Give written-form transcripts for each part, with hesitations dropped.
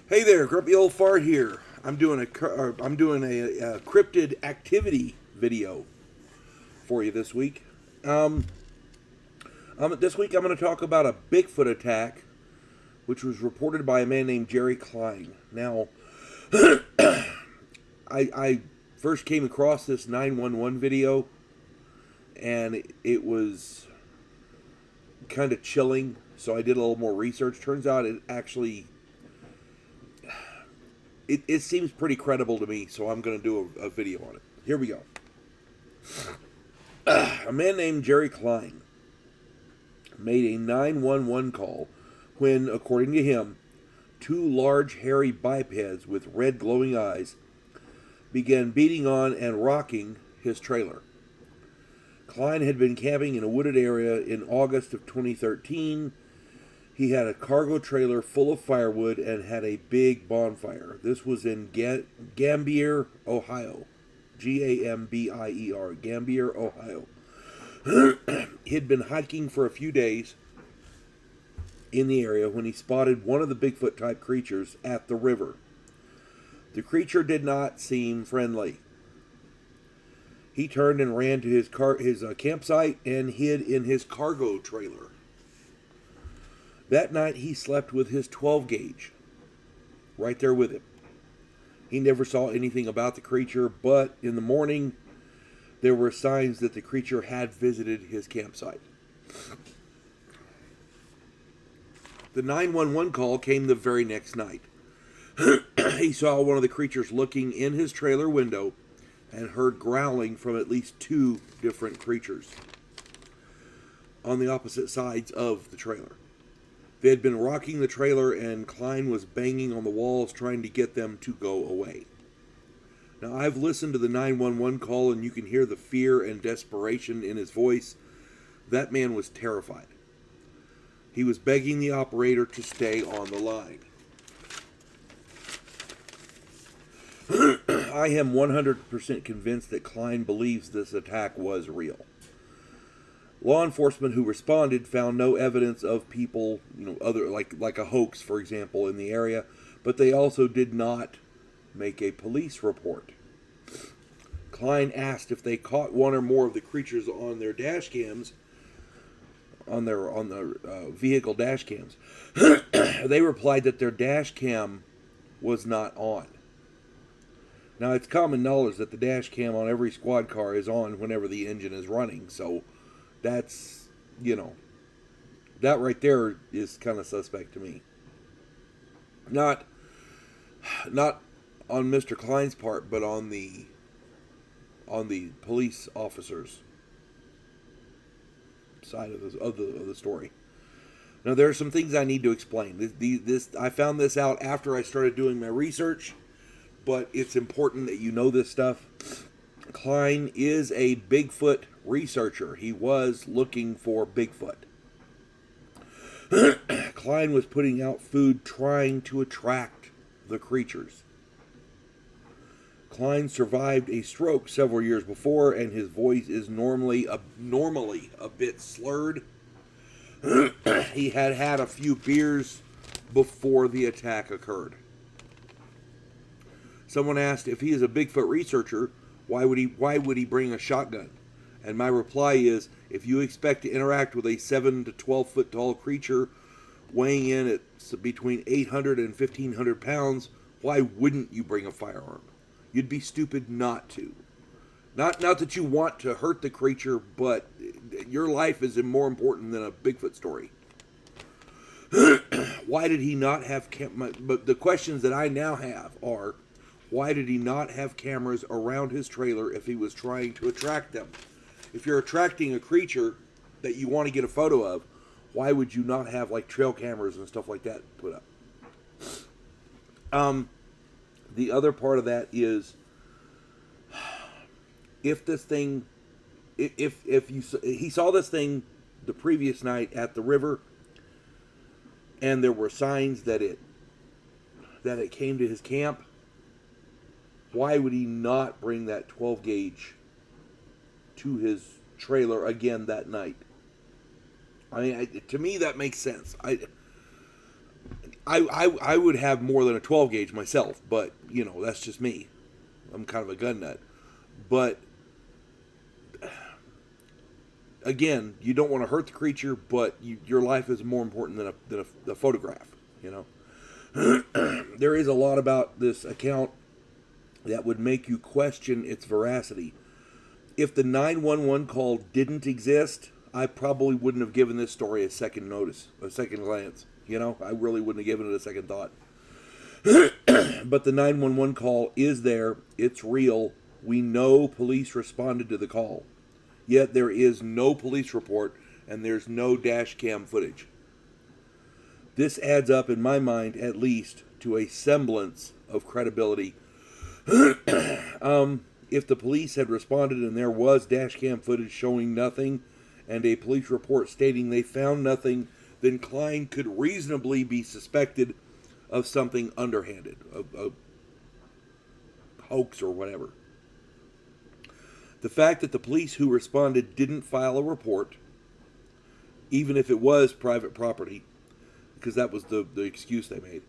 Hey there, Grumpy Old Fart here. I'm doing a cryptid activity video for you this week. This week I'm going to talk about a Bigfoot attack, which was reported by a man named Jerry Cline. Now, I first came across this 911 video, and it was kind of chilling, so I did a little more research. Turns out it actually... It seems pretty credible to me, so I'm going to do a video on it. Here we go. A man named Jerry Cline made a 911 call when, according to him, two large hairy bipeds with red glowing eyes began beating on and rocking his trailer. Cline had been camping in a wooded area in August of 2013. He had a cargo trailer full of firewood and had a big bonfire. This was in Gambier, Ohio. Gambier, Gambier, Ohio. He'd been hiking for a few days in the area when he spotted one of the Bigfoot-type creatures at the river. The creature did not seem friendly. He turned and ran to his campsite and hid in his cargo trailer. That night he slept with his 12-gauge right there with him. He never saw anything about the creature, but in the morning there were signs that the creature had visited his campsite. The 911 call came the very next night. He saw one of the creatures looking in his trailer window and heard growling from at least two different creatures on the opposite sides of the trailer. They had been rocking the trailer, and Cline was banging on the walls trying to get them to go away. Now, I've listened to the 911 call, and you can hear the fear and desperation in his voice. That man was terrified. He was begging the operator to stay on the line. I am 100% convinced that Cline believes this attack was real. Law enforcement who responded found no evidence of people, other like a hoax, for example, in the area, but they also did not make a police report. Cline asked if they caught one or more of the creatures on their dash cams, on their vehicle dash cams. They replied that their dash cam was not on. Now, it's common knowledge that the dash cam on every squad car is on whenever the engine is running, so that's, that right there is kind of suspect to me. Not on Mr. Cline's part, but on the police officers' side of the story. Now, there are some things I need to explain. I found this out after I started doing my research, but it's important that you know this stuff. Cline is a Bigfoot researcher. He was looking for Bigfoot. Cline was putting out food trying to attract the creatures. Cline survived a stroke several years before, and his voice is normally a bit slurred. He had a few beers before the attack occurred. Someone asked if he is a Bigfoot researcher, why would he bring a shotgun? And my reply is, if you expect to interact with a 7 to 12 foot tall creature weighing in at between 800 and 1,500 pounds, why wouldn't you bring a firearm? You'd be stupid not to. Not that you want to hurt the creature, but your life is more important than a Bigfoot story. Why did he not have but the questions that I now have are, why did he not have cameras around his trailer if he was trying to attract them? If you're attracting a creature that you want to get a photo of, why would you not have trail cameras and stuff like that put up? The other part of that is, if he saw this thing the previous night at the river, and there were signs that it came to his camp, why would he not bring that 12 gauge to his trailer again that night? I mean, to me that makes sense. I would have more than a 12 gauge myself, but, you know, that's just me. I'm kind of a gun nut. But, again, you don't want to hurt the creature, but your life is more important than a photograph, you know. There is a lot about this account that would make you question its veracity. If the 911 call didn't exist, I probably wouldn't have given this story a second notice, a second glance. You know, I really wouldn't have given it a second thought. But the 911 call is there. It's real. We know police responded to the call. Yet there is no police report and there's no dash cam footage. This adds up, in my mind, at least, to a semblance of credibility. If the police had responded and there was dash cam footage showing nothing and a police report stating they found nothing, then Cline could reasonably be suspected of something underhanded, a hoax or whatever. The fact that the police who responded didn't file a report, even if it was private property, because that was the excuse they made,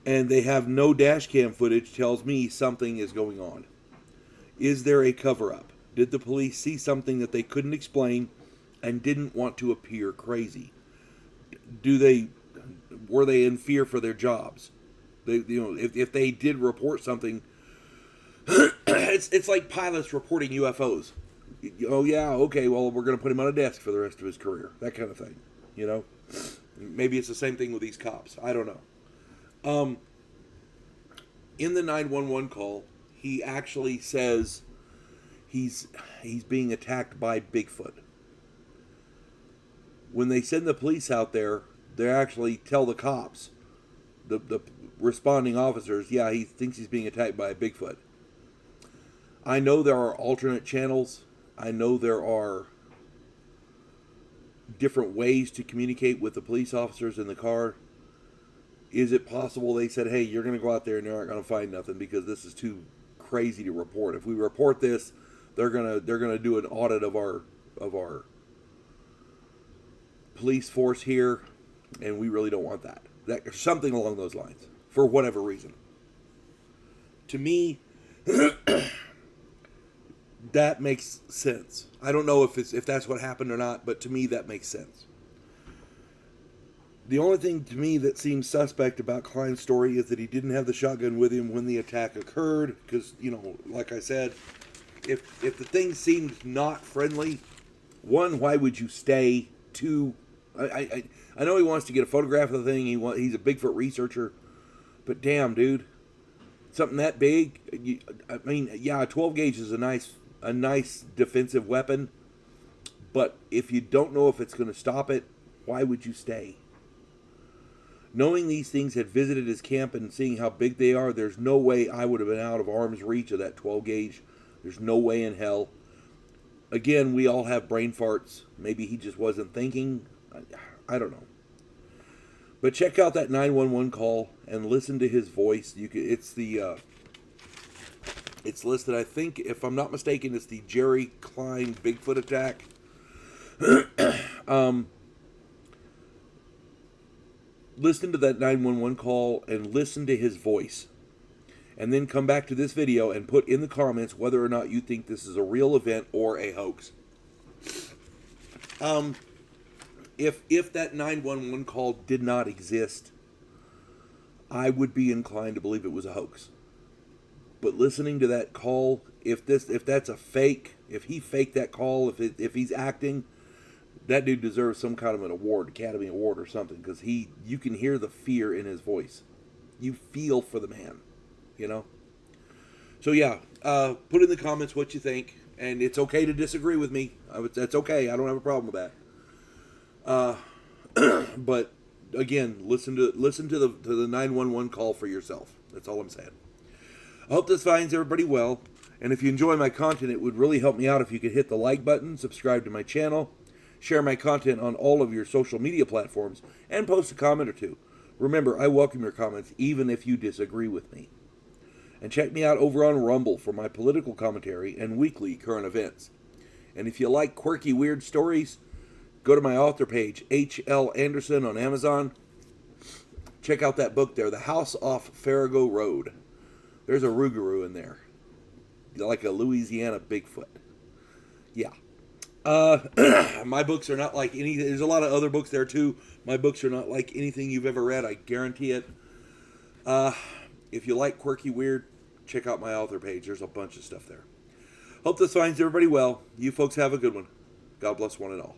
and they have no dash cam footage, tells me something is going on. Is there a cover-up? Did the police see something that they couldn't explain and didn't want to appear crazy? Were they in fear for their jobs? If they did report something, it's like pilots reporting UFOs. Oh yeah, okay, well we're going to put him on a desk for the rest of his career. That kind of thing, you know. Maybe it's the same thing with these cops. I don't know. In the 911 call, he actually says he's being attacked by Bigfoot. When they send the police out there, they actually tell the cops, the responding officers, yeah, he thinks he's being attacked by a Bigfoot. I know there are alternate channels. I know there are different ways to communicate with the police officers in the car. Is it possible they said, hey, you're going to go out there and you're not going to find nothing because this is too crazy to report. If we report this, they're going to do an audit of our police force here, and we really don't want that. Something along those lines, for whatever reason. To me, that makes sense. I don't know if that's what happened or not, but to me that makes sense. The only thing to me that seems suspect about Cline's story is that he didn't have the shotgun with him when the attack occurred. Because, you know, like I said, if the thing seemed not friendly, one, why would you stay? Two, I know he wants to get a photograph of the thing. He's a Bigfoot researcher, but damn, dude, something that big. I mean, yeah, a 12 gauge is a nice defensive weapon, but if you don't know if it's going to stop it, why would you stay? Knowing these things had visited his camp and seeing how big they are, there's no way I would have been out of arm's reach of that 12 gauge. There's no way in hell. Again, we all have brain farts. Maybe he just wasn't thinking. I don't know. But check out that 911 call and listen to his voice. It's listed, I think, if I'm not mistaken, it's the Jerry Cline Bigfoot Attack. Listen to that 911 call and listen to his voice. And then come back to this video and put in the comments whether or not you think this is a real event or a hoax. If that 911 call did not exist, I would be inclined to believe it was a hoax. But listening to that call, if that's a fake, if he faked that call, if he's acting, that dude deserves some kind of an award, Academy Award or something, because you can hear the fear in his voice. You feel for the man, you know? So yeah, put in the comments what you think, and it's okay to disagree with me. That's okay. I don't have a problem with that. But again, listen to the 911 call for yourself. That's all I'm saying. I hope this finds everybody well, and if you enjoy my content, it would really help me out if you could hit the like button, subscribe to my channel, share my content on all of your social media platforms, and post a comment or two. Remember, I welcome your comments even if you disagree with me. And check me out over on Rumble for my political commentary and weekly current events. And if you like quirky, weird stories, go to my author page, H.L. Anderson on Amazon. check out that book there, The House Off Farrago Road. There's a Rougarou in there. Like a Louisiana Bigfoot. Yeah. My books are not like any... There's a lot of other books there too. My books are not like anything you've ever read. I guarantee it. If you like quirky weird, check out my author page. There's a bunch of stuff there. Hope this finds everybody well. You folks have a good one. God bless one and all.